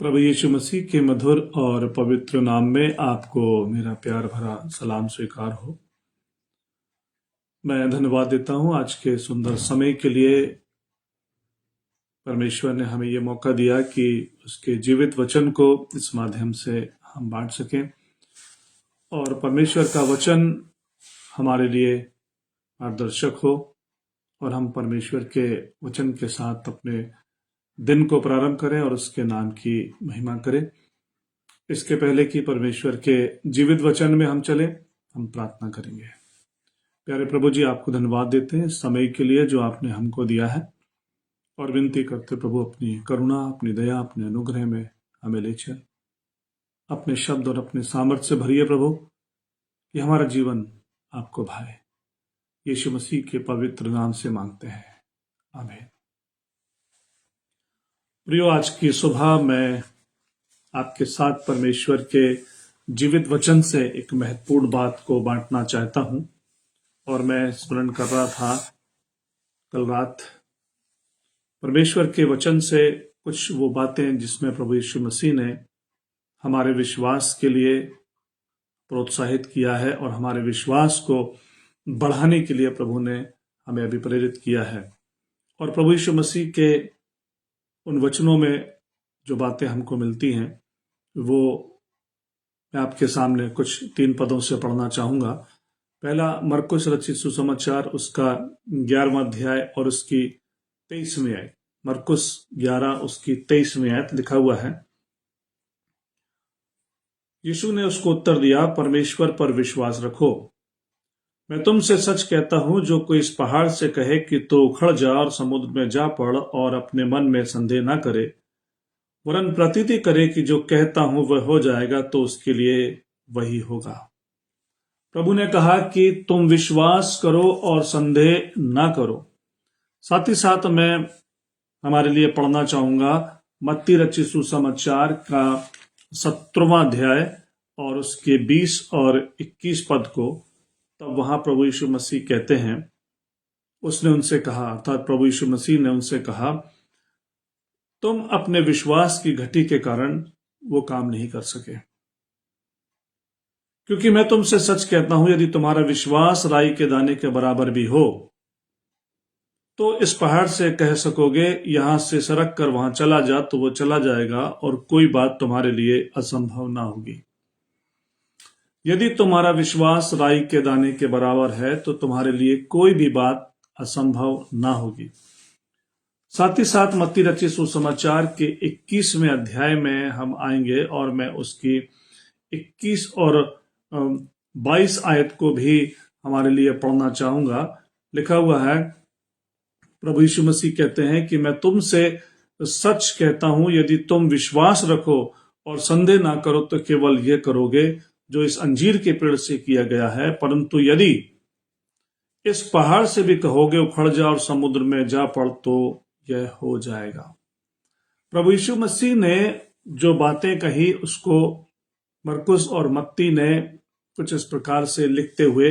प्रभु यीशु मसीह के मधुर और पवित्र नाम में आपको मेरा प्यार भरा सलाम स्वीकार हो। मैं धन्यवाद देता हूं आज के सुंदर समय के लिए। परमेश्वर ने हमें ये मौका दिया कि उसके जीवित वचन को इस माध्यम से हम बांट सकें और परमेश्वर का वचन हमारे लिए मार्गदर्शक हो और हम परमेश्वर के वचन के साथ अपने दिन को प्रारंभ करें और उसके नाम की महिमा करें। इसके पहले कि परमेश्वर के जीवित वचन में हम चलें, हम प्रार्थना करेंगे। प्यारे प्रभु जी, आपको धन्यवाद देते हैं समय के लिए जो आपने हमको दिया है और विनती करते प्रभु अपनी करुणा, अपनी दया, अपने अनुग्रह में हमें ले चल। अपने शब्द और अपने सामर्थ्य से भरिए प्रभु कि हमारा जीवन आपको भाए। यीशु मसीह के पवित्र नाम से मांगते हैं, आमीन। प्रियो, आज की सुबह मैं आपके साथ परमेश्वर के जीवित वचन से एक महत्वपूर्ण बात को बांटना चाहता हूं और मैं स्मरण कर रहा था कल रात परमेश्वर के वचन से कुछ वो बातें जिसमें प्रभु यीशु मसीह ने हमारे विश्वास के लिए प्रोत्साहित किया है और हमारे विश्वास को बढ़ाने के लिए प्रभु ने हमें अभी प्रेरित किया है। और प्रभु यीशु मसीह के उन वचनों में जो बातें हमको मिलती हैं वो मैं आपके सामने कुछ 3 पदों से पढ़ना चाहूंगा। पहला मरकुस रचित सुसमाचार उसका 11वां अध्याय और उसकी 23वीं आयत। मरकुस 11 उसकी 23वीं आयत लिखा हुआ है। यीशु ने उसको उत्तर दिया, परमेश्वर पर विश्वास रखो। मैं तुमसे सच कहता हूं, जो कोई इस पहाड़ से कहे कि तो उखड़ जा और समुद्र में जा पड़ और अपने मन में संदेह न करे वरन प्रतीति करे कि जो कहता हूं वह हो जाएगा, तो उसके लिए वही होगा। प्रभु ने कहा कि तुम विश्वास करो और संदेह ना करो। साथ ही साथ मैं हमारे लिए पढ़ना चाहूंगा मत्ती रचित सुसमाचार का 17वां अध्याय और उसके 20 और 21 पद को। तब वहां प्रभु यीशु मसीह कहते हैं, उसने उनसे कहा, अर्थात प्रभु यीशु मसीह ने उनसे कहा, तुम अपने विश्वास की घटी के कारण वो काम नहीं कर सके। क्योंकि मैं तुमसे सच कहता हूं, यदि तुम्हारा विश्वास राई के दाने के बराबर भी हो तो इस पहाड़ से कह सकोगे, यहां से सरक कर वहां चला जा, तो वो चला जाएगा और कोई बात तुम्हारे लिए असंभव ना होगी। यदि तुम्हारा विश्वास राई के दाने के बराबर है तो तुम्हारे लिए कोई भी बात असंभव ना होगी। साथ ही साथ मत्ती रचित सुसमाचार के 21वें अध्याय में हम आएंगे और मैं उसकी 21 और 22 आयत को भी हमारे लिए पढ़ना चाहूंगा। लिखा हुआ है, प्रभु यीशु मसीह कहते हैं कि मैं तुमसे सच कहता हूं, यदि तुम विश्वास रखो और संदेह ना करो तो केवल यह करोगे जो इस अंजीर के पेड़ से किया गया है। परंतु यदि इस पहाड़ से भी कहोगे उखड़ जा और समुद्र में जा पड़, तो यह हो जाएगा। प्रभु यीशु मसीह ने जो बातें कही उसको मरकुस और मत्ती ने कुछ इस प्रकार से लिखते हुए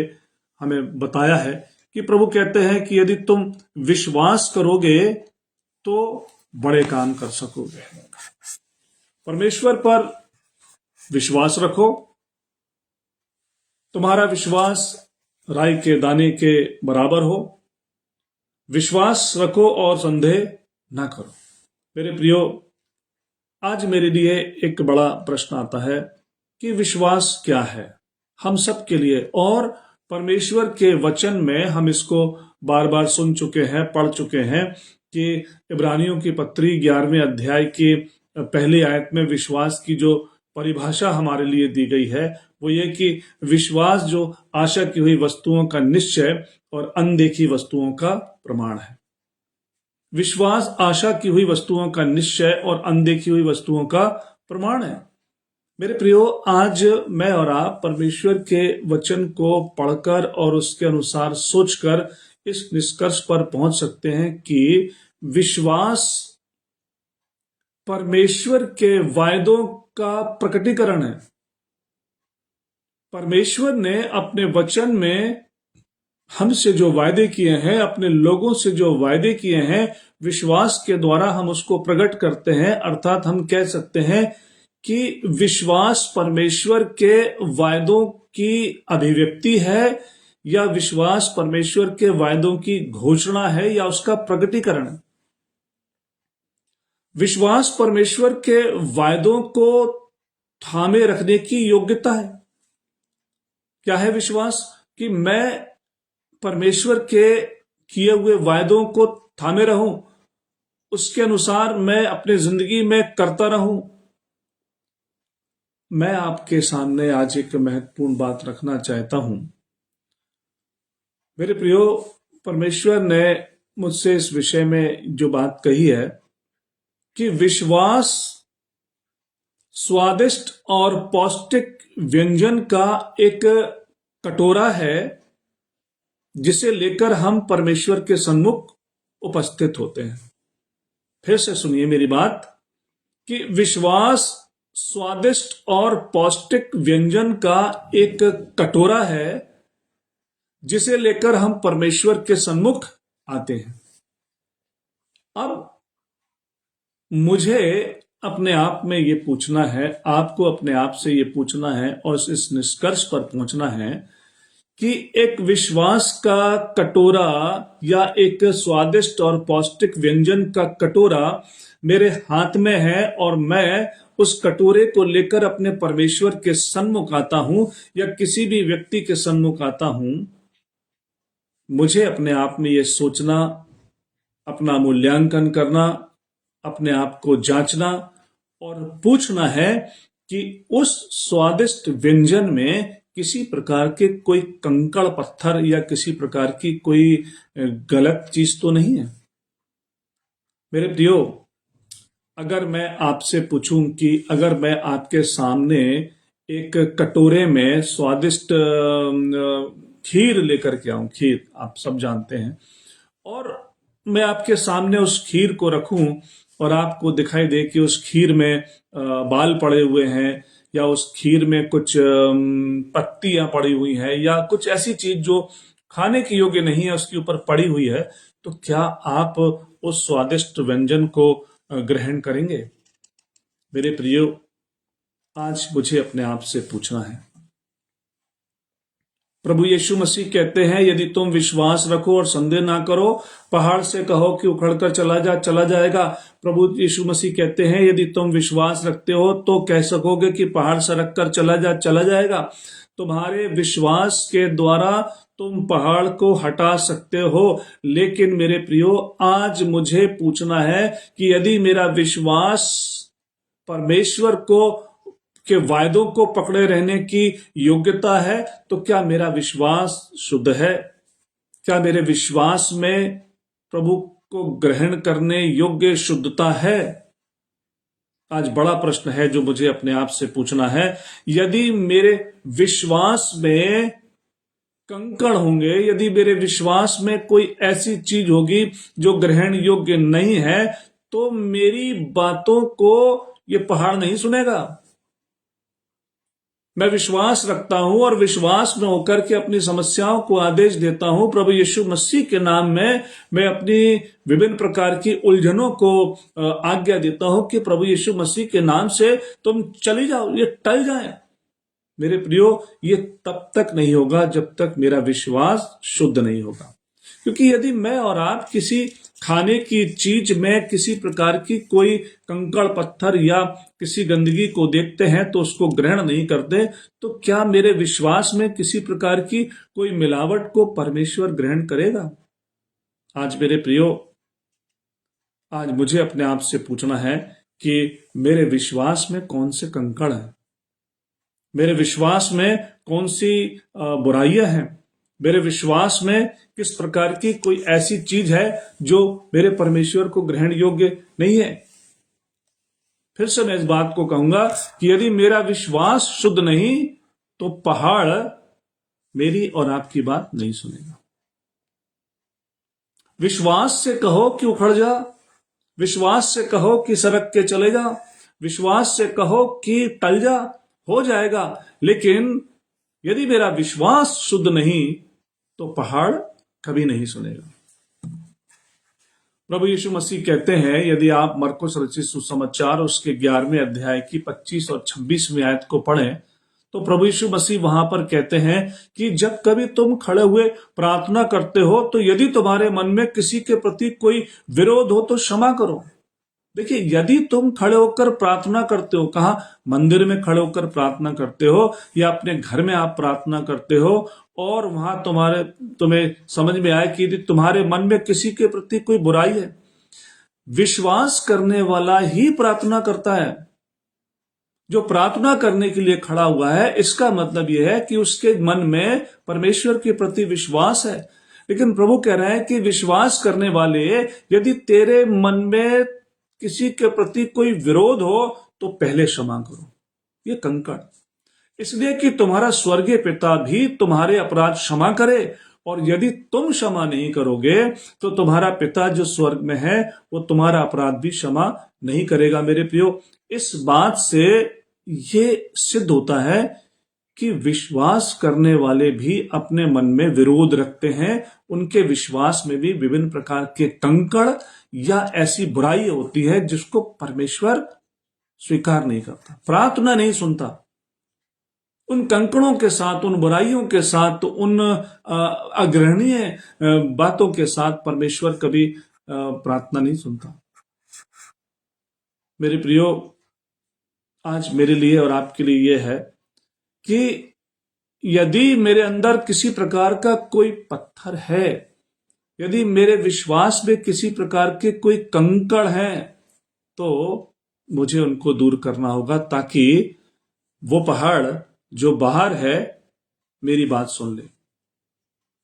हमें बताया है कि प्रभु कहते हैं कि यदि तुम विश्वास करोगे तो बड़े काम कर सकोगे। परमेश्वर पर विश्वास रखो। तुम्हारा विश्वास राई के दाने के बराबर हो। विश्वास रखो और संदेह ना करो। मेरे प्रियो, आज मेरे लिए एक बड़ा प्रश्न आता है कि विश्वास क्या है हम सब के लिए। और परमेश्वर के वचन में हम इसको बार बार सुन चुके हैं, पढ़ चुके हैं कि इब्रानियों की पत्री 11वें अध्याय की पहली आयत में विश्वास की जो परिभाषा हमारे लिए दी गई है वो ये कि विश्वास जो आशा की हुई वस्तुओं का निश्चय और अनदेखी वस्तुओं का प्रमाण है। विश्वास आशा की हुई वस्तुओं का निश्चय और अनदेखी हुई वस्तुओं का प्रमाण है। मेरे प्रियो, आज मैं और आप परमेश्वर के वचन को पढ़कर और उसके अनुसार सोचकर इस निष्कर्ष पर पहुंच सकते हैं कि विश्वास परमेश्वर के वायदों का प्रकटीकरण है। परमेश्वर ने अपने वचन में हमसे जो वायदे किए हैं, अपने लोगों से जो वायदे किए हैं, विश्वास के द्वारा हम उसको प्रकट करते हैं। अर्थात हम कह सकते हैं कि विश्वास परमेश्वर के वायदों की अभिव्यक्ति है, या विश्वास परमेश्वर के वायदों की घोषणा है, या उसका प्रकटीकरण है। विश्वास परमेश्वर के वायदों को थामे रखने की योग्यता है। क्या है विश्वास? कि मैं परमेश्वर के किए हुए वायदों को थामे रहूं, उसके अनुसार मैं अपनी जिंदगी में करता रहूं। मैं आपके सामने आज एक महत्वपूर्ण बात रखना चाहता हूं। मेरे प्रियो, परमेश्वर ने मुझसे इस विषय में जो बात कही है कि विश्वास स्वादिष्ट और पौष्टिक व्यंजन का एक कटोरा है, जिसे लेकर हम परमेश्वर के सन्मुख उपस्थित होते हैं। फिर से सुनिए मेरी बात, कि विश्वास स्वादिष्ट और पौष्टिक व्यंजन का एक कटोरा है, जिसे लेकर हम परमेश्वर के सन्मुख आते हैं। अब मुझे अपने आप में ये पूछना है, आपको अपने आप से ये पूछना है और इस निष्कर्ष पर पहुंचना है कि एक विश्वास का कटोरा या एक स्वादिष्ट और पौष्टिक व्यंजन का कटोरा मेरे हाथ में है, और मैं उस कटोरे को लेकर अपने परमेश्वर के सन्मुख आता हूं, या किसी भी व्यक्ति के सन्मुख आता हूं। मुझे अपने आप में यह सोचना, अपना मूल्यांकन करना, अपने आप को जांचना और पूछना है कि उस स्वादिष्ट व्यंजन में किसी प्रकार के कोई कंकड़ पत्थर या किसी प्रकार की कोई गलत चीज तो नहीं है। मेरे प्रियो, अगर मैं आपसे पूछूं कि अगर मैं आपके सामने एक कटोरे में स्वादिष्ट खीर लेकर के आऊं, खीर आप सब जानते हैं, और मैं आपके सामने उस खीर को रखूं और आपको दिखाई दे कि उस खीर में बाल पड़े हुए हैं, या उस खीर में कुछ पत्तियां पड़ी हुई हैं, या कुछ ऐसी चीज जो खाने की योग्य नहीं है उसके ऊपर पड़ी हुई है, तो क्या आप उस स्वादिष्ट व्यंजन को ग्रहण करेंगे? मेरे प्रियो, आज मुझे अपने आप से पूछना है। प्रभु यीशु मसीह कहते हैं, यदि तुम विश्वास रखो और संदेह ना करो, पहाड़ से कहो कि उखड़कर चला जाएगा। प्रभु यीशु मसीह कहते हैं, यदि तुम विश्वास रखते हो तो कह सकोगे कि पहाड़ सरक कर चला जाएगा। तुम्हारे विश्वास के द्वारा तुम पहाड़ को हटा सकते हो। लेकिन मेरे प्रियो, आज मुझे पूछना है कि यदि मेरा विश्वास परमेश्वर को के वायदों को पकड़े रहने की योग्यता है, तो क्या मेरा विश्वास शुद्ध है? क्या मेरे विश्वास में प्रभु को ग्रहण करने योग्य शुद्धता है? आज बड़ा प्रश्न है जो मुझे अपने आप से पूछना है। यदि मेरे विश्वास में कंकड़ होंगे, यदि मेरे विश्वास में कोई ऐसी चीज होगी जो ग्रहण योग्य नहीं है, तो मेरी बातों को ये पहाड़ नहीं सुनेगा। मैं विश्वास रखता हूं और विश्वास में होकर के अपनी समस्याओं को आदेश देता हूं प्रभु यीशु मसीह के नाम में। मैं अपनी विभिन्न प्रकार की उलझनों को आज्ञा देता हूं कि प्रभु यीशु मसीह के नाम से तुम चली जाओ, ये टल जाए। मेरे प्रियो, ये तब तक नहीं होगा जब तक मेरा विश्वास शुद्ध नहीं होगा। क्योंकि यदि मैं और आप किसी खाने की चीज में किसी प्रकार की कोई कंकड़ पत्थर या किसी गंदगी को देखते हैं तो उसको ग्रहण नहीं करते, तो क्या मेरे विश्वास में किसी प्रकार की कोई मिलावट को परमेश्वर ग्रहण करेगा? आज मेरे प्रियो, आज मुझे अपने आप से पूछना है कि मेरे विश्वास में कौन से कंकड़ हैं, मेरे विश्वास में कौन सी बुराइयां हैं, मेरे विश्वास में किस प्रकार की कोई ऐसी चीज है जो मेरे परमेश्वर को ग्रहण योग्य नहीं है। फिर से मैं इस बात को कहूंगा कि यदि मेरा विश्वास शुद्ध नहीं, तो पहाड़ मेरी और आपकी बात नहीं सुनेगा। विश्वास से कहो कि उखड़ जा, विश्वास से कहो कि सरक के चले जा, विश्वास से कहो कि टल जा, हो जाएगा। लेकिन यदि मेरा विश्वास शुद्ध नहीं, तो पहाड़ कभी नहीं सुनेगा। प्रभु यीशु मसीह कहते हैं, यदि आप मरकुस रचित सुसमाचार उसके 11वें अध्याय की 25 और 26वीं आयत को पढ़ें तो प्रभु यीशु मसीह वहां पर कहते हैं कि जब कभी तुम खड़े हुए प्रार्थना करते हो तो यदि तुम्हारे मन में किसी के प्रति कोई विरोध हो तो क्षमा करो। देखिए, यदि तुम खड़े होकर प्रार्थना करते हो, कहा मंदिर में खड़े होकर प्रार्थना करते हो या अपने घर में आप प्रार्थना करते हो और वहां तुम्हें समझ में आए कि यदि तुम्हारे मन में किसी के प्रति कोई बुराई है, विश्वास करने वाला ही प्रार्थना करता है। जो प्रार्थना करने के लिए खड़ा हुआ है, इसका मतलब यह है कि उसके मन में परमेश्वर के प्रति विश्वास है। लेकिन प्रभु कह रहे हैं कि विश्वास करने वाले, यदि तेरे मन में किसी के प्रति कोई विरोध हो तो पहले क्षमा करो। ये कंकड़, इसलिए कि तुम्हारा स्वर्गीय पिता भी तुम्हारे अपराध क्षमा करे, और यदि तुम क्षमा नहीं करोगे तो तुम्हारा पिता जो स्वर्ग में है वो तुम्हारा अपराध भी क्षमा नहीं करेगा। मेरे प्रियो, इस बात से ये सिद्ध होता है कि विश्वास करने वाले भी अपने मन में विरोध रखते हैं। उनके विश्वास में भी विभिन्न प्रकार के कंकड़ या ऐसी बुराई होती है जिसको परमेश्वर स्वीकार नहीं करता, प्रार्थना नहीं सुनता। उन कंकड़ों के साथ, उन बुराइयों के साथ, उन अग्रहणीय बातों के साथ परमेश्वर कभी प्रार्थना नहीं सुनता। मेरे प्रियो, आज मेरे लिए और आपके लिए यह है कि यदि मेरे अंदर किसी प्रकार का कोई पत्थर है, यदि मेरे विश्वास में किसी प्रकार के कोई कंकड़ हैं, तो मुझे उनको दूर करना होगा, ताकि वो पहाड़ जो बाहर है मेरी बात सुन ले।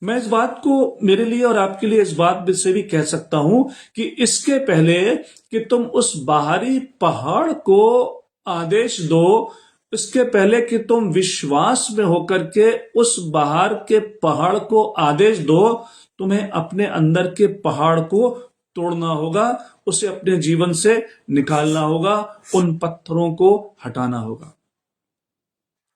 मैं इस बात को मेरे लिए और आपके लिए इस बात से भी कह सकता हूं कि इसके पहले कि तुम उस बाहरी पहाड़ को आदेश दो, इसके पहले कि तुम विश्वास में होकर के उस बाहर के पहाड़ को आदेश दो, तुम्हें अपने अंदर के पहाड़ को तोड़ना होगा, उसे अपने जीवन से निकालना होगा, उन पत्थरों को हटाना होगा।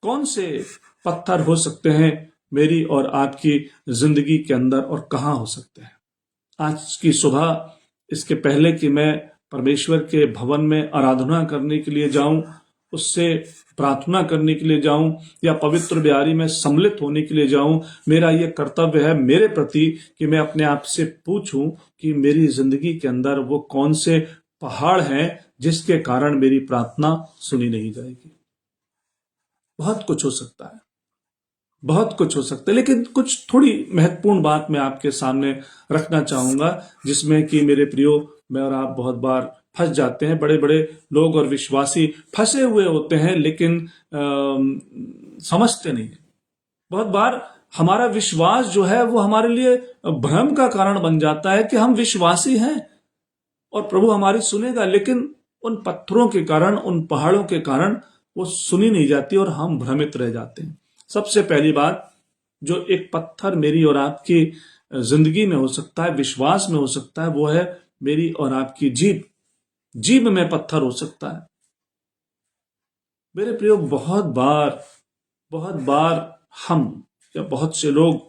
कौन से पत्थर हो सकते हैं मेरी और आपकी जिंदगी के अंदर, और कहां हो सकते हैं? आज की सुबह, इसके पहले कि मैं परमेश्वर के भवन में आराधना करने के लिए जाऊं, उससे प्रार्थना करने के लिए जाऊं या पवित्र ब्यारी में सम्मिलित होने के लिए जाऊं, मेरा यह कर्तव्य है मेरे प्रति कि मैं अपने आप से पूछूं कि मेरी जिंदगी के अंदर वो कौन से पहाड़ हैं जिसके कारण मेरी प्रार्थना सुनी नहीं जाएगी। बहुत कुछ हो सकता है, बहुत कुछ हो सकता है, लेकिन कुछ थोड़ी महत्वपूर्ण बात मैं आपके सामने रखना चाहूंगा, जिसमें कि मेरे प्रियो, मैं और आप बहुत बार फंस जाते हैं। बड़े बड़े लोग और विश्वासी फंसे हुए होते हैं, लेकिन समझते नहीं है। बहुत बार हमारा विश्वास जो है वो हमारे लिए भ्रम का कारण बन जाता है कि हम विश्वासी हैं और प्रभु हमारी सुनेगा, लेकिन उन पत्थरों के कारण, उन पहाड़ों के कारण वो सुनी नहीं जाती और हम भ्रमित रह जाते हैं। सबसे पहली बात, जो एक पत्थर मेरी और आपकी जिंदगी में हो सकता है, विश्वास में हो सकता है, वो है मेरी और आपकी जीभ। जीभ में पत्थर हो सकता है। मेरे प्रियो, बहुत बार हम या बहुत से लोग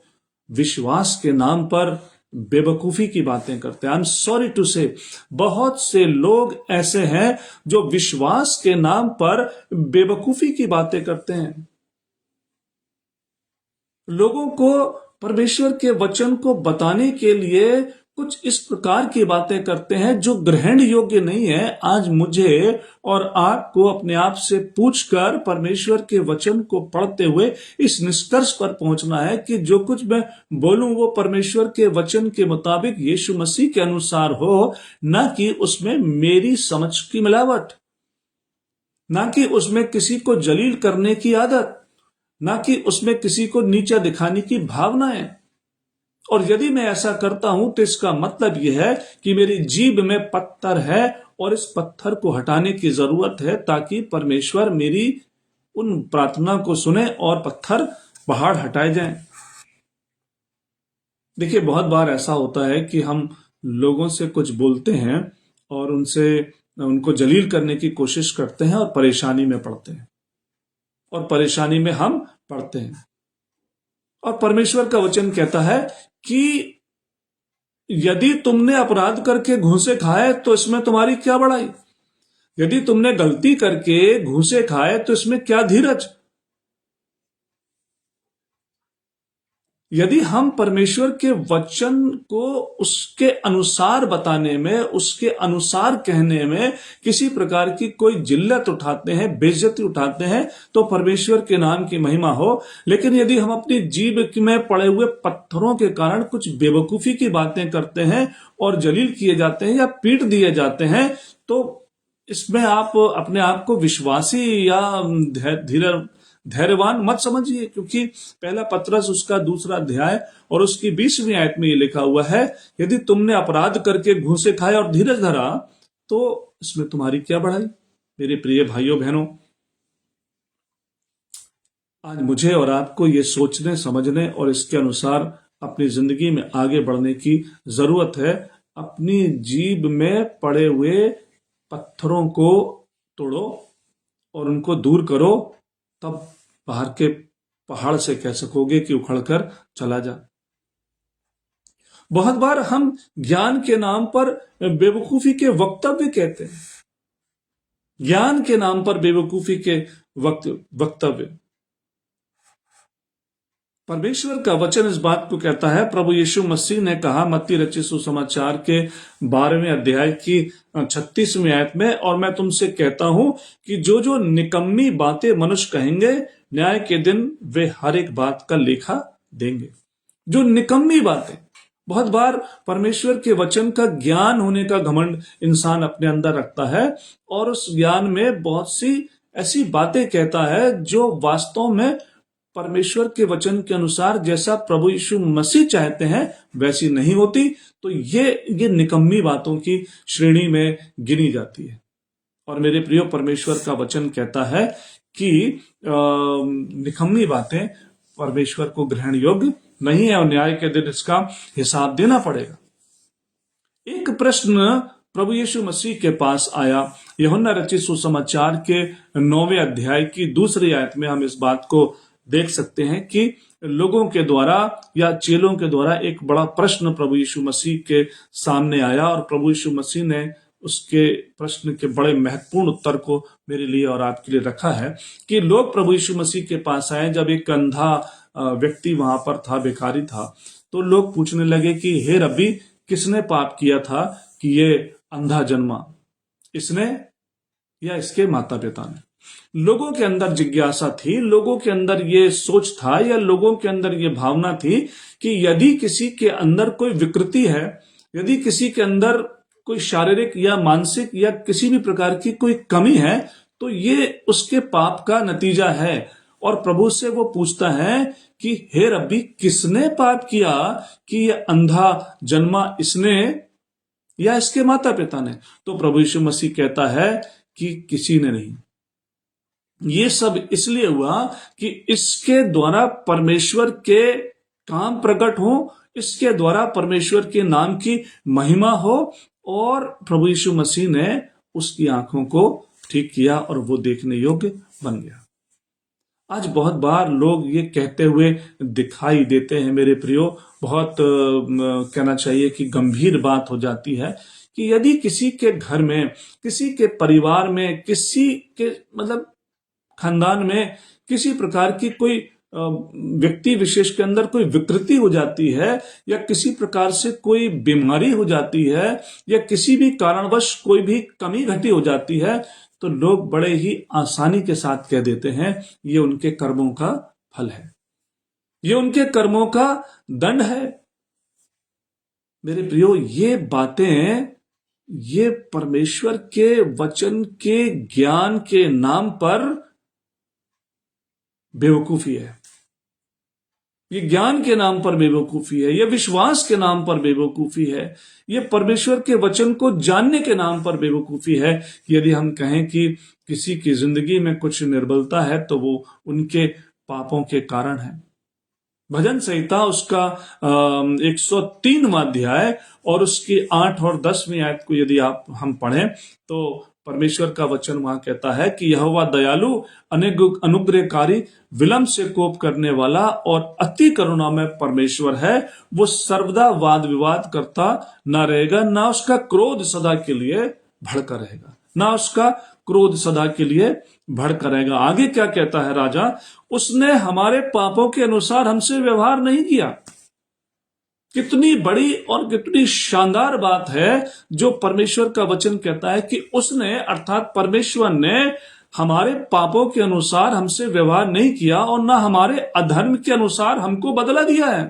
विश्वास के नाम पर बेवकूफी की बातें करते हैं। आई एम सॉरी टू से, बहुत से लोग ऐसे हैं जो विश्वास के नाम पर बेवकूफी की बातें करते हैं। लोगों को परमेश्वर के वचन को बताने के लिए कुछ इस प्रकार की बातें करते हैं जो ग्रहण योग्य नहीं है। आज मुझे और आपको अपने आप से पूछकर परमेश्वर के वचन को पढ़ते हुए इस निष्कर्ष पर पहुंचना है कि जो कुछ मैं बोलूं वो परमेश्वर के वचन के मुताबिक यीशु मसीह के अनुसार हो, न कि उसमें मेरी समझ की मिलावट, न कि उसमें किसी को जलील करने की आदत, ना कि उसमें किसी को नीचा दिखाने की भावनाएं। और यदि मैं ऐसा करता हूं तो इसका मतलब यह है कि मेरी जीभ में पत्थर है और इस पत्थर को हटाने की जरूरत है, ताकि परमेश्वर मेरी उन प्रार्थना को सुने और पत्थर, पहाड़ हटाए जाएं। देखिए, बहुत बार ऐसा होता है कि हम लोगों से कुछ बोलते हैं और उनको जलील करने की कोशिश करते हैं और परेशानी में पड़ते हैं, और परेशानी में हम पड़ते हैं। और परमेश्वर का वचन कहता है कि यदि तुमने अपराध करके घूंसे खाए तो इसमें तुम्हारी क्या बड़ाई, यदि तुमने गलती करके घूंसे खाए तो इसमें क्या धीरज। यदि हम परमेश्वर के वचन को उसके अनुसार बताने में, उसके अनुसार कहने में किसी प्रकार की कोई जिल्लत उठाते हैं, बेइज्जती उठाते हैं, तो परमेश्वर के नाम की महिमा हो। लेकिन यदि हम अपनी जीभ में पड़े हुए पत्थरों के कारण कुछ बेवकूफी की बातें करते हैं और जलील किए जाते हैं या पीट दिए जाते हैं, तो इसमें आप अपने आप को विश्वासी या धैर्यवान मत समझिए, क्योंकि पहला पत्रस उसका 2 अध्याय और उसकी 20वीं आयत में ये लिखा हुआ है, यदि तुमने अपराध करके घूंसे खाए और धीरज धरा तो इसमें तुम्हारी क्या बढ़ाई। मेरे प्रिय भाइयों बहनों, आज मुझे और आपको ये सोचने समझने और इसके अनुसार अपनी जिंदगी में आगे बढ़ने की जरूरत है। अपनी जीभ में पड़े हुए पत्थरों को तोड़ो और उनको दूर करो, तब बाहर के पहाड़ से कह सकोगे कि उखड़कर चला जा। बहुत बार हम ज्ञान के नाम पर बेवकूफी के वक्तव्य कहते हैं, ज्ञान के नाम पर बेवकूफी के वक्तव्य। परमेश्वर का वचन इस बात को कहता है, प्रभु यीशु मसीह ने कहा मत्ती रचित सुसमाचार के 12वें अध्याय की 36वीं आयत में, और मैं तुमसे कहता हूं कि जो जो निकम्मी बातें मनुष्य कहेंगे, न्याय के दिन वे हर एक बात का लेखा देंगे। जो निकम्मी बातें, बहुत बार परमेश्वर के वचन का ज्ञान होने का घमंड इंसान अपने अंदर रखता है और उस ज्ञान में बहुत सी ऐसी बातें कहता है जो वास्तव में परमेश्वर के वचन के अनुसार जैसा प्रभु यीशु मसीह चाहते हैं वैसी नहीं होती। तो ये निकम्मी बातों की श्रेणी में गिनी जाती है। और मेरे प्रियो, परमेश्वर का वचन कहता है कि निकम्मी बातें परमेश्वर को ग्रहण योग्य नहीं है और न्याय के दिन इसका हिसाब देना पड़ेगा। एक प्रश्न प्रभु यीशु मसीह के पास आया। यूहन्ना रचित सुसमाचार के 9वें अध्याय की 2 आयत में हम इस बात को देख सकते हैं कि लोगों के द्वारा या चेलों के द्वारा एक बड़ा प्रश्न प्रभु यीशु मसीह के सामने आया और प्रभु यीशु मसीह ने उसके प्रश्न के बड़े महत्वपूर्ण उत्तर को मेरे लिए और आपके लिए रखा है कि लोग प्रभु यीशु मसीह के पास आए। जब एक अंधा व्यक्ति वहां पर था, भिखारी था, तो लोग पूछने लगे कि हे रब्बी, किसने पाप किया था कि ये अंधा जन्मा, इसने या इसके माता पिता ने। लोगों के अंदर जिज्ञासा थी, लोगों के अंदर ये सोच था या लोगों के अंदर ये भावना थी कि यदि किसी के अंदर कोई विकृति है, यदि किसी के अंदर कोई शारीरिक या मानसिक या किसी भी प्रकार की कोई कमी है, तो ये उसके पाप का नतीजा है। और प्रभु से वो पूछता है कि हे रब्बी, किसने पाप किया कि ये अंधा जन्मा, इसने या इसके माता पिता ने? तो प्रभु यीशु मसीह कहता है कि किसी ने नहीं। ये सब इसलिए हुआ कि इसके द्वारा परमेश्वर के काम प्रकट हो, इसके द्वारा परमेश्वर के नाम की महिमा हो, और प्रभु यीशु मसीह ने उसकी आंखों को ठीक किया और वो देखने योग्य बन गया। आज बहुत बार लोग ये कहते हुए दिखाई देते हैं मेरे प्रियो, बहुत कहना चाहिए कि गंभीर बात हो जाती है कि यदि किसी के घर में, किसी के परिवार में, किसी के मतलब खानदान में किसी प्रकार की कोई व्यक्ति विशेष के अंदर कोई विकृति हो जाती है या किसी प्रकार से कोई बीमारी हो जाती है या किसी भी कारणवश कोई भी कमी घटी हो जाती है, तो लोग बड़े ही आसानी के साथ कह देते हैं ये उनके कर्मों का फल है, ये उनके कर्मों का दंड है। मेरे प्रियो, ये बातें, ये परमेश्वर के वचन के ज्ञान के नाम पर बेवकूफी है। ये ज्ञान के नाम पर बेवकूफी है, ये विश्वास के नाम पर बेवकूफी है, ये परमेश्वर के वचन को जानने के नाम पर बेवकूफी है। यदि हम कहें कि किसी की जिंदगी में कुछ निर्बलता है तो वो उनके पापों के कारण है। भजन संहिता उसका 103वां अध्याय और उसकी 8 और 10वीं आयत को यदि हम पढ़ें तो परमेश्वर का वचन वहां कहता है कि यहोवा दयालु, अनुग्रहकारी, विलंब से कोप करने वाला और अति करुणामय परमेश्वर है। वो सर्वदा वाद विवाद करता ना रहेगा, ना उसका क्रोध सदा के लिए भड़का रहेगा, ना उसका क्रोध सदा के लिए भड़का रहेगा। आगे क्या कहता है राजा, उसने हमारे पापों के अनुसार हमसे व्यवहार नहीं किया। कितनी बड़ी और कितनी शानदार बात है जो परमेश्वर का वचन कहता है कि उसने अर्थात परमेश्वर ने हमारे पापों के अनुसार हमसे व्यवहार नहीं किया और ना हमारे अधर्म के अनुसार हमको बदला दिया है।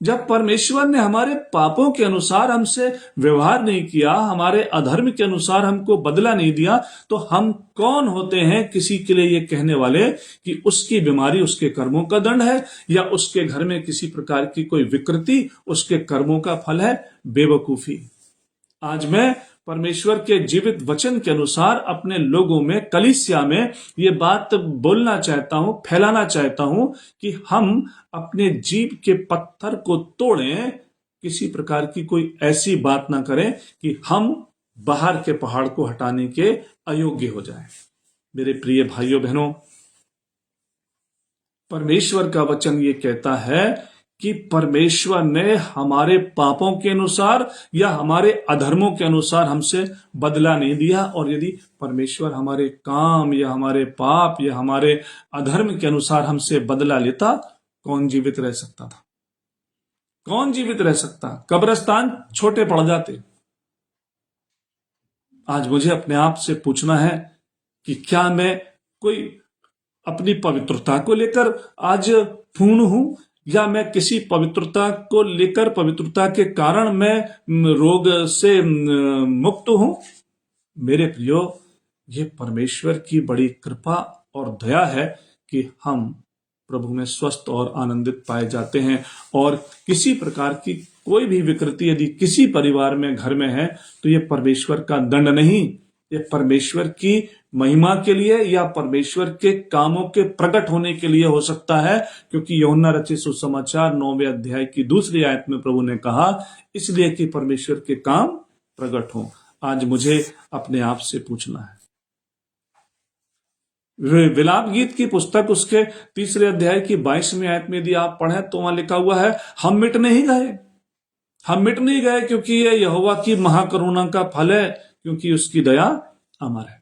जब परमेश्वर ने हमारे पापों के अनुसार हमसे व्यवहार नहीं किया, हमारे अधर्म के अनुसार हमको बदला नहीं दिया, तो हम कौन होते हैं किसी के लिए ये कहने वाले कि उसकी बीमारी उसके कर्मों का दंड है, या उसके घर में किसी प्रकार की कोई विकृति उसके कर्मों का फल है? बेवकूफी। आज मैं परमेश्वर के जीवित वचन के अनुसार अपने लोगों में, कलीसिया में ये बात बोलना चाहता हूं, फैलाना चाहता हूं कि हम अपने जीव के पत्थर को तोड़ें, किसी प्रकार की कोई ऐसी बात ना करें कि हम बाहर के पहाड़ को हटाने के अयोग्य हो जाएं। मेरे प्रिय भाइयों बहनों, परमेश्वर का वचन ये कहता है कि परमेश्वर ने हमारे पापों के अनुसार या हमारे अधर्मों के अनुसार हमसे बदला नहीं दिया। और यदि परमेश्वर हमारे काम या हमारे पाप या हमारे अधर्म के अनुसार हमसे बदला लेता, कौन जीवित रह सकता था? कौन जीवित रह सकता? कब्रिस्तान छोटे पड़ जाते। आज मुझे अपने आप से पूछना है कि क्या मैं कोई अपनी पवित्रता को लेकर आज पूर्ण हूं, या मैं किसी पवित्रता को लेकर, पवित्रता के कारण मैं रोग से मुक्त हूं? मेरे प्रियो, ये परमेश्वर की बड़ी कृपा और दया है कि हम प्रभु में स्वस्थ और आनंदित पाए जाते हैं। और किसी प्रकार की कोई भी विकृति यदि किसी परिवार में, घर में है, तो ये परमेश्वर का दंड नहीं, ये परमेश्वर की महिमा के लिए या परमेश्वर के कामों के प्रकट होने के लिए हो सकता है। क्योंकि यूहन्ना रचित सुसमाचार 9वें अध्याय की 2री आयत में प्रभु ने कहा, इसलिए कि परमेश्वर के काम प्रकट हों। आज मुझे अपने आप से पूछना है। विलाप गीत की पुस्तक उसके 3रे अध्याय की 22वीं आयत में यदि आप पढ़ें तो वहां लिखा हुआ है, हम मिट नहीं गए, हम मिट नहीं गए, क्योंकि ये यहोवा की महाकरुणा का फल है, क्योंकि उसकी दया अमर है,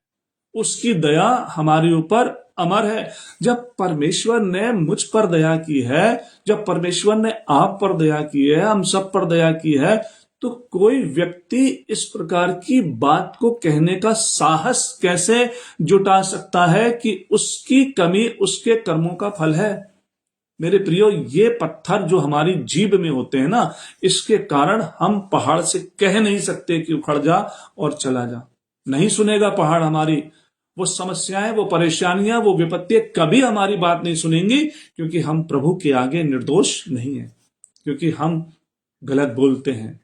उसकी दया हमारे ऊपर अमर है। जब परमेश्वर ने मुझ पर दया की है, जब परमेश्वर ने आप पर दया की है, हम सब पर दया की है, तो कोई व्यक्ति इस प्रकार की बात को कहने का साहस कैसे जुटा सकता है कि उसकी कमी उसके कर्मों का फल है? मेरे प्रियो, ये पत्थर जो हमारी जीभ में होते हैं ना, इसके कारण हम पहाड़ से कह नहीं सकते कि उखड़ जा और चला जा। नहीं सुनेगा पहाड़ हमारी, वो समस्याएं, वो परेशानियां, वो विपत्तियां कभी हमारी बात नहीं सुनेंगी, क्योंकि हम प्रभु के आगे निर्दोष नहीं है, क्योंकि हम गलत बोलते हैं।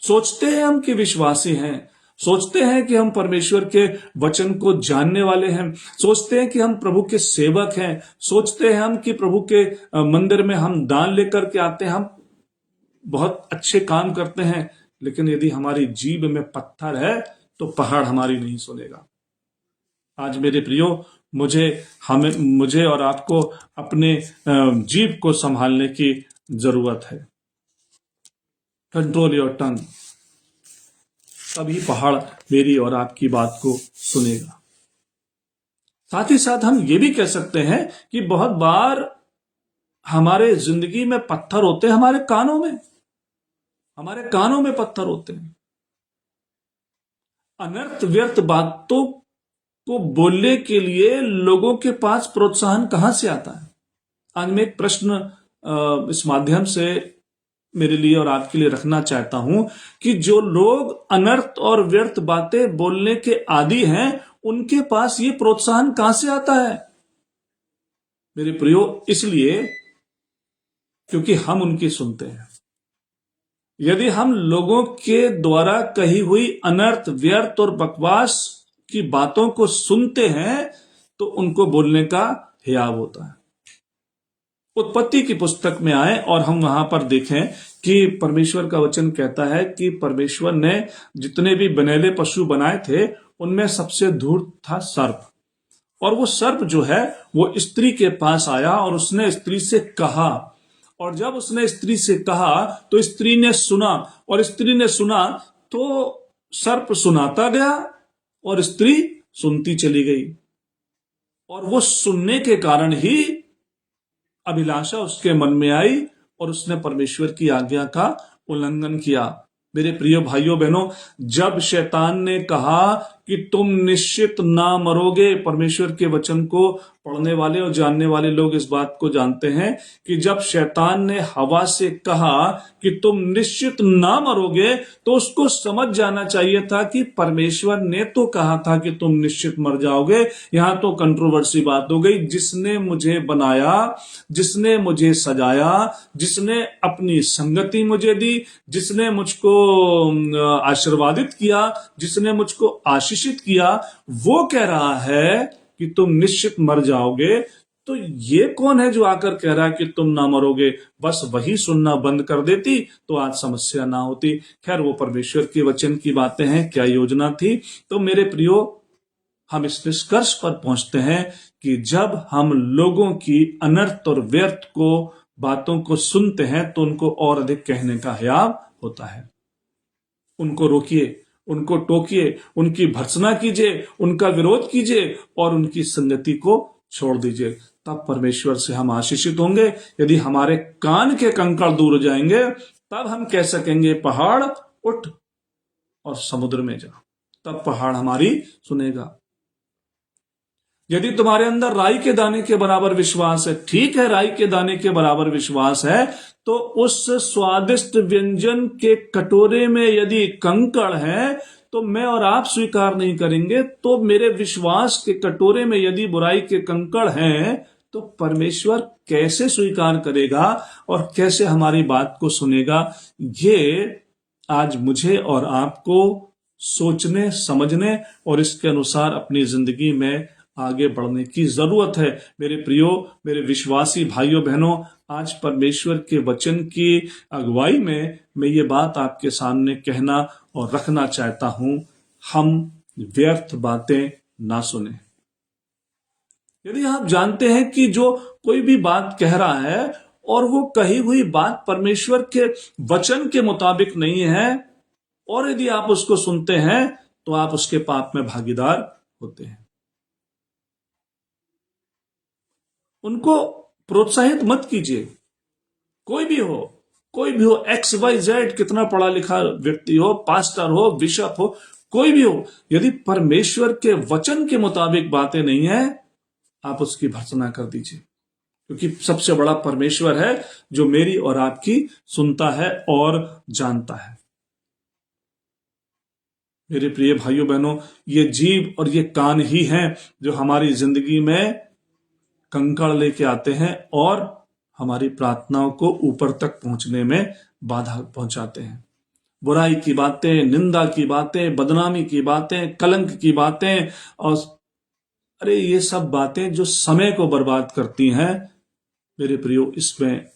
सोचते हैं हम कि विश्वासी हैं, सोचते हैं कि हम परमेश्वर के वचन को जानने वाले हैं, सोचते हैं कि हम प्रभु के सेवक हैं, सोचते हैं हम कि प्रभु के मंदिर में हम दान लेकर के आते हैं, हम बहुत अच्छे काम करते हैं। लेकिन यदि हमारी जीभ में पत्थर है तो पहाड़ हमारी नहीं सुनेगा। आज मेरे प्रियो, मुझे और आपको अपने जीभ को संभालने की जरूरत है। कंट्रोल योर टंग, तभी पहाड़ मेरी और आपकी बात को सुनेगा। साथ ही साथ हम ये भी कह सकते हैं कि बहुत बार हमारे जिंदगी में पत्थर होते हैं, हमारे कानों में पत्थर होते हैं। अनर्थ व्यर्थ बातों को बोलने के लिए लोगों के पास प्रोत्साहन कहां से आता है? आज मैं एक प्रश्न इस माध्यम से मेरे लिए और आपके लिए रखना चाहता हूं कि जो लोग अनर्थ और व्यर्थ बातें बोलने के आदी हैं, उनके पास ये प्रोत्साहन कहां से आता है? मेरे प्रियो, इसलिए क्योंकि हम उनकी सुनते हैं। यदि हम लोगों के द्वारा कही हुई अनर्थ, व्यर्थ और बकवास की बातों को सुनते हैं तो उनको बोलने का हियाव होता है। उत्पत्ति की पुस्तक में आए और हम वहां पर देखें कि परमेश्वर का वचन कहता है कि परमेश्वर ने जितने भी बनेले पशु बनाए थे उनमें सबसे धूर्त था सर्प। और वो सर्प जो है वो स्त्री के पास आया और उसने स्त्री से कहा, और जब उसने स्त्री से कहा तो स्त्री ने सुना, और स्त्री ने सुना तो सर्प सुनाता गया और स्त्री सुनती चली गई। और वो सुनने के कारण ही अभिलाषा उसके मन में आई और उसने परमेश्वर की आज्ञा का उल्लंघन किया। मेरे प्रिय भाइयों बहनों, जब शैतान ने कहा कि तुम निश्चित ना मरोगे, परमेश्वर के वचन को पढ़ने वाले और जानने वाले लोग इस बात को जानते हैं कि जब शैतान ने हवा से कहा कि तुम निश्चित ना मरोगे, तो उसको समझ जाना चाहिए था कि परमेश्वर ने तो कहा था कि तुम निश्चित मर जाओगे। यहां तो कंट्रोवर्सी बात हो गई। जिसने मुझे बनाया, जिसने मुझे सजाया, जिसने अपनी संगति मुझे दी, जिसने मुझको आशीर्वादित किया, जिसने मुझको आशीषित किया, वो कह रहा है कि तुम निश्चित मर जाओगे। तो ये कौन है जो आकर कह रहा है कि तुम ना मरोगे? बस वही सुनना बंद कर देती तो आज समस्या ना होती। खैर, वो परमेश्वर के वचन की बातें हैं, क्या योजना थी। तो मेरे प्रियो, हम इस निष्कर्ष पर पहुंचते हैं कि जब हम लोगों की अनर्थ और व्यर्थ को बातों को सुनते हैं तो उनको और अधिक कहने का हयाव होता है। उनको रोकिए, उनको टोकिए, उनकी भर्त्सना कीजिए, उनका विरोध कीजिए और उनकी संगति को छोड़ दीजिए। तब परमेश्वर से हम आशीषित होंगे। यदि हमारे कान के कंकड़ दूर हो जाएंगे, तब हम कह सकेंगे पहाड़ उठ और समुद्र में जा, तब पहाड़ हमारी सुनेगा। यदि तुम्हारे अंदर राई के दाने के बराबर विश्वास है, ठीक है, राई के दाने के बराबर विश्वास है, तो उस स्वादिष्ट व्यंजन के कटोरे में यदि कंकड़ है तो मैं और आप स्वीकार नहीं करेंगे। तो मेरे विश्वास के कटोरे में यदि बुराई के कंकड़ हैं तो परमेश्वर कैसे स्वीकार करेगा और कैसे हमारी बात को सुनेगा? ये आज मुझे और आपको सोचने, समझने और इसके अनुसार अपनी जिंदगी में आगे बढ़ने की जरूरत है। मेरे प्रियो, मेरे विश्वासी भाइयों बहनों, आज परमेश्वर के वचन की अगुवाई में मैं ये बात आपके सामने कहना और रखना चाहता हूं, हम व्यर्थ बातें ना सुने। यदि आप जानते हैं कि जो कोई भी बात कह रहा है और वो कही हुई बात परमेश्वर के वचन के मुताबिक नहीं है, और यदि आप उसको सुनते हैं तो आप उसके पाप में भागीदार होते हैं। उनको प्रोत्साहित मत कीजिए। कोई भी हो, कोई भी हो, XYZ, कितना पढ़ा लिखा व्यक्ति हो, पास्टर हो, बिशप हो, कोई भी हो, यदि परमेश्वर के वचन के मुताबिक बातें नहीं है, आप उसकी भर्त्सना कर दीजिए। क्योंकि सबसे बड़ा परमेश्वर है जो मेरी और आपकी सुनता है और जानता है। मेरे प्रिय भाइयों बहनों, ये जीव और ये कान ही हैं जो हमारी जिंदगी में कंकड़ लेके आते हैं और हमारी प्रार्थनाओं को ऊपर तक पहुंचने में बाधा पहुंचाते हैं। बुराई की बातें, निंदा की बातें, बदनामी की बातें, कलंक की बातें, और अरे ये सब बातें जो समय को बर्बाद करती हैं, मेरे प्रियो, इसमें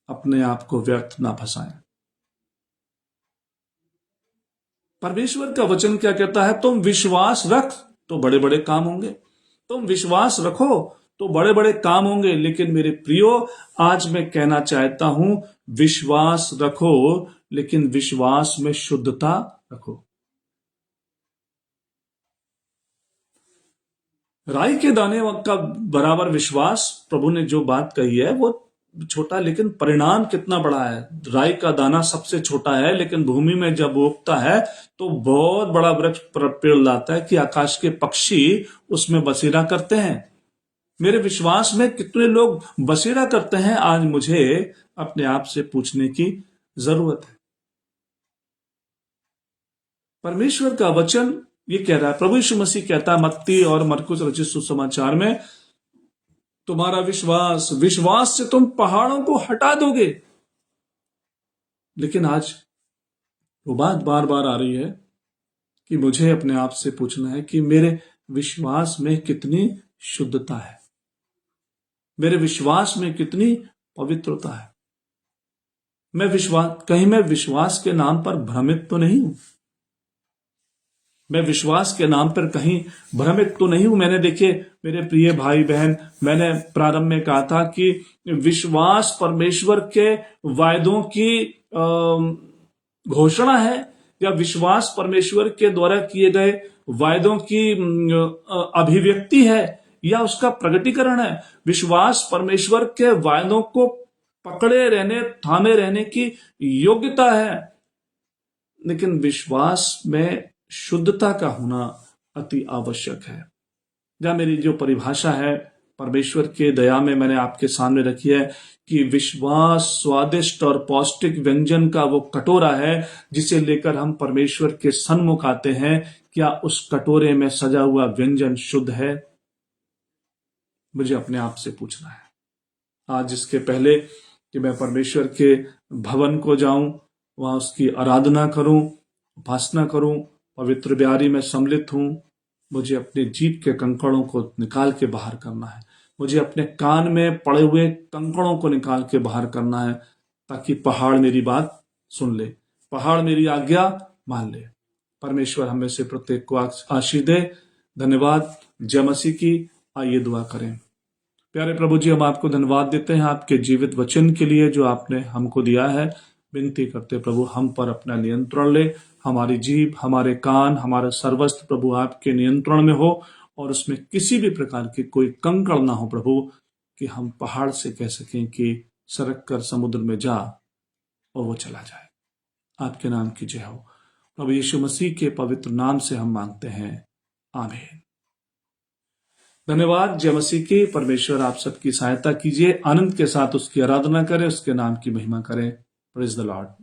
अपने आप को व्यर्थ ना फंसाएं। परमेश्वर का वचन क्या कहता है? तुम विश्वास रख तो बड़े बड़े काम होंगे। तुम विश्वास रखो तो बड़े बड़े काम होंगे। लेकिन मेरे प्रियो, आज मैं कहना चाहता हूं, विश्वास रखो लेकिन विश्वास में शुद्धता रखो। राई के दाने का बराबर विश्वास, प्रभु ने जो बात कही है वो छोटा, लेकिन परिणाम कितना बड़ा है। राई का दाना सबसे छोटा है, लेकिन भूमि में जब उगता है तो बहुत बड़ा वृक्ष पेड़ लाता है कि आकाश के पक्षी उसमें बसेरा करते हैं। मेरे विश्वास में कितने लोग बसेरा करते हैं, आज मुझे अपने आप से पूछने की जरूरत है। परमेश्वर का वचन ये कह रहा है, प्रभु यीशु मसीह कहता है मत्ती और मरकुस रचित सुसमाचार में, तुम्हारा विश्वास से तुम पहाड़ों को हटा दोगे। लेकिन आज वो बात बार बार आ रही है कि मुझे अपने आप से पूछना है कि मेरे विश्वास में कितनी शुद्धता है, मेरे विश्वास में कितनी पवित्रता है। कहीं मैं विश्वास के नाम पर भ्रमित तो नहीं हूं? मैं विश्वास के नाम पर कहीं भ्रमित तो नहीं हूं? मैंने देखिए मेरे प्रिय भाई बहन, मैंने प्रारंभ में कहा था कि विश्वास परमेश्वर के वायदों की घोषणा है, या विश्वास परमेश्वर के द्वारा किए गए वायदों की अभिव्यक्ति है, या उसका प्रकटीकरण है। विश्वास परमेश्वर के वायदों को पकड़े रहने, थामे रहने की योग्यता है, लेकिन विश्वास में शुद्धता का होना अति आवश्यक है। या मेरी जो परिभाषा है परमेश्वर के दया में मैंने आपके सामने रखी है कि विश्वास स्वादिष्ट और पौष्टिक व्यंजन का वो कटोरा है जिसे लेकर हम परमेश्वर के सन्मुख आते हैं। क्या उस कटोरे में सजा हुआ व्यंजन शुद्ध है? मुझे अपने आप से पूछना है। आज इसके पहले कि मैं परमेश्वर के भवन को जाऊं, वहां उसकी आराधना करूं, उपासना करूं, पवित्र ब्यारी में सम्मिलित हूं, मुझे अपने जीभ के कंकड़ों को निकाल के बाहर करना है। मुझे अपने कान में पड़े हुए कंकड़ों को निकाल के बाहर करना है, ताकि पहाड़ मेरी बात सुन ले, पहाड़ मेरी आज्ञा मान ले। परमेश्वर हमें से प्रत्येक को आशीष दे। धन्यवाद। जय मसीह की। आइए दुआ करें। प्यारे प्रभु जी, हम आपको धन्यवाद देते हैं आपके जीवित वचन के लिए जो आपने हमको दिया है। विनती करते प्रभु हम पर अपना नियंत्रण ले, हमारी जीभ, हमारे कान, हमारा सर्वस्व प्रभु आपके नियंत्रण में हो, और उसमें किसी भी प्रकार की कोई कंकड़ ना हो प्रभु, कि हम पहाड़ से कह सकें कि सरक कर समुद्र में जा, और वो चला जाए। आपके नाम की जय हो। प्रभु यीशु मसीह के पवित्र नाम से हम मांगते हैं, आमीन। धन्यवाद। जय मसीह की। परमेश्वर आप सबकी सहायता कीजिए। आनंद के साथ उसकी आराधना करें, उसके नाम की महिमा करें। Praise the Lord.